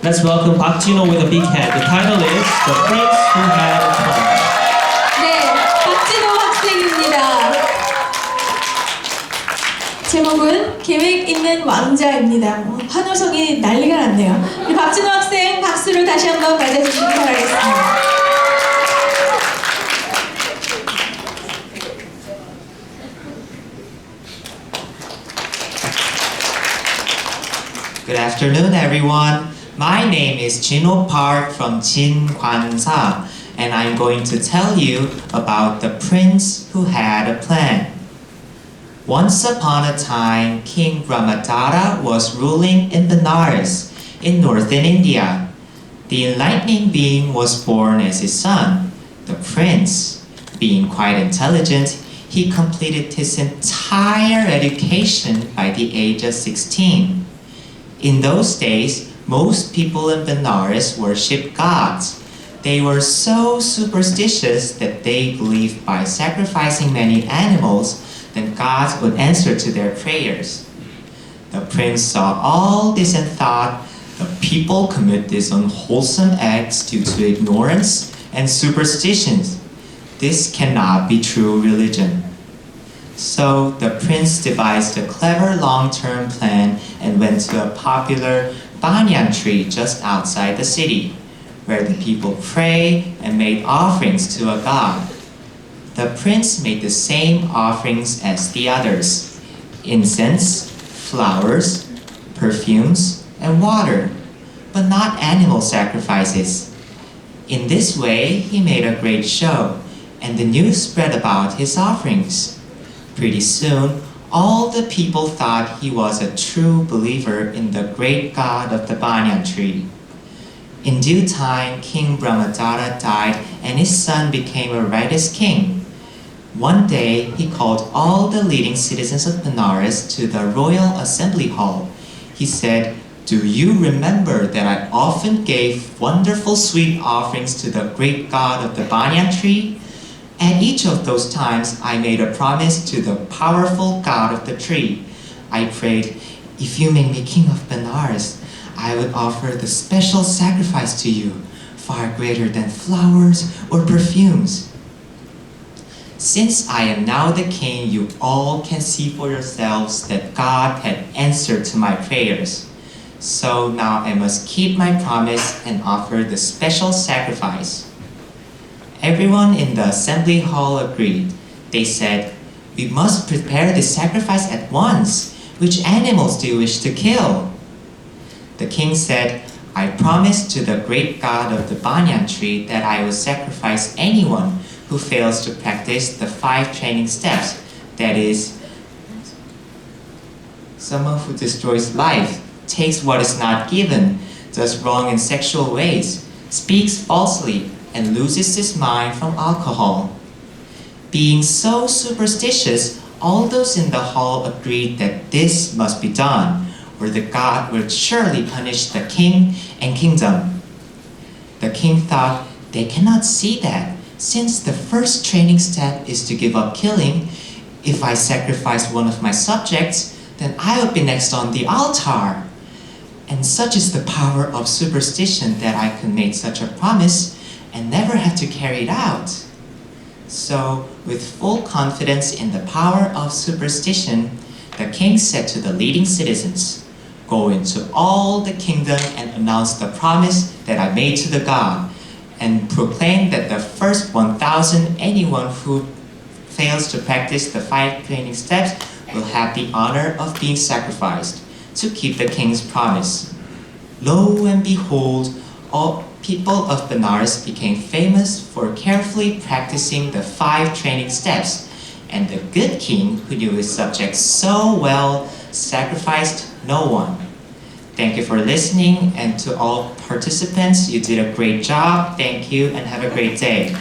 Let's welcome Park Jin-ho with a big hand. The title is The Prince Who Had a Plan. 네, 박진호 학생입니다. 제목은 계획 있는 왕자입니다. 환호성이 난리가 났네요. 우리 박진호 학생 박수를 다시 한번 맞아주시기 바라겠습니다. Good afternoon, everyone. My name is Jin-ho Park from Jin-Kwansa, and I'm going to tell you about the prince who had a plan. Once upon a time, King Brahmadara was ruling in Benares, in northern India. The enlightening being was born as his son. The prince, being quite intelligent, he completed his entire education by the age of 16. In those days, most people in Benares worshipped gods. They were so superstitious that they believed by sacrificing many animals, then gods would answer to their prayers. The prince saw all this and thought, the people commit these unwholesome acts due to ignorance and superstitions. This cannot be true religion. So the prince devised a clever long-term plan and went to a popular banyan tree just outside the city, where the people pray and made offerings to a god. The prince made the same offerings as the others: incense, flowers, perfumes, and water, but not animal sacrifices. In this way, he made a great show, and the news spread about his offerings. Pretty soon, all the people thought he was a true believer in the great god of the banyan tree. In due time, King Brahmadara died and his son became a righteous king. One day, he called all the leading citizens of Benares to the royal assembly hall. He said, "Do you remember that I often gave wonderful sweet offerings to the great god of the banyan tree? At each of those times, I made a promise to the powerful god of the tree. I prayed, if you make me king of Benares, I would offer the special sacrifice to you, far greater than flowers or perfumes. Since I am now the king, you all can see for yourselves that God had answered to my prayers. So now I must keep my promise and offer the special sacrifice." Everyone in the assembly hall agreed. They said, "We must prepare the sacrifice at once. Which animals do you wish to kill?" The king said, "I promise to the great god of the banyan tree that I will sacrifice anyone who fails to practice the 5 training steps. That is, someone who destroys life, takes what is not given, does wrong in sexual ways, speaks falsely, and loses his mind from alcohol." Being so superstitious, all those in the hall agreed that this must be done, or the god would surely punish the king and kingdom. The king thought, they cannot see that, since the first training step is to give up killing. If I sacrifice one of my subjects, then I will be next on the altar. And such is the power of superstition that I could make such a promise and never have to carry it out. So, with full confidence in the power of superstition, the king said to the leading citizens, "Go into all the kingdom and announce the promise that I made to the god, and proclaim that the first 1,000 anyone who fails to practice the 5 training steps will have the honor of being sacrificed to keep the king's promise." Lo and behold, all people of Benares became famous for carefully practicing the 5 training steps, and the good king, who knew his subjects so well, sacrificed no one. Thank you for listening, and to all participants, you did a great job. Thank you, and have a great day.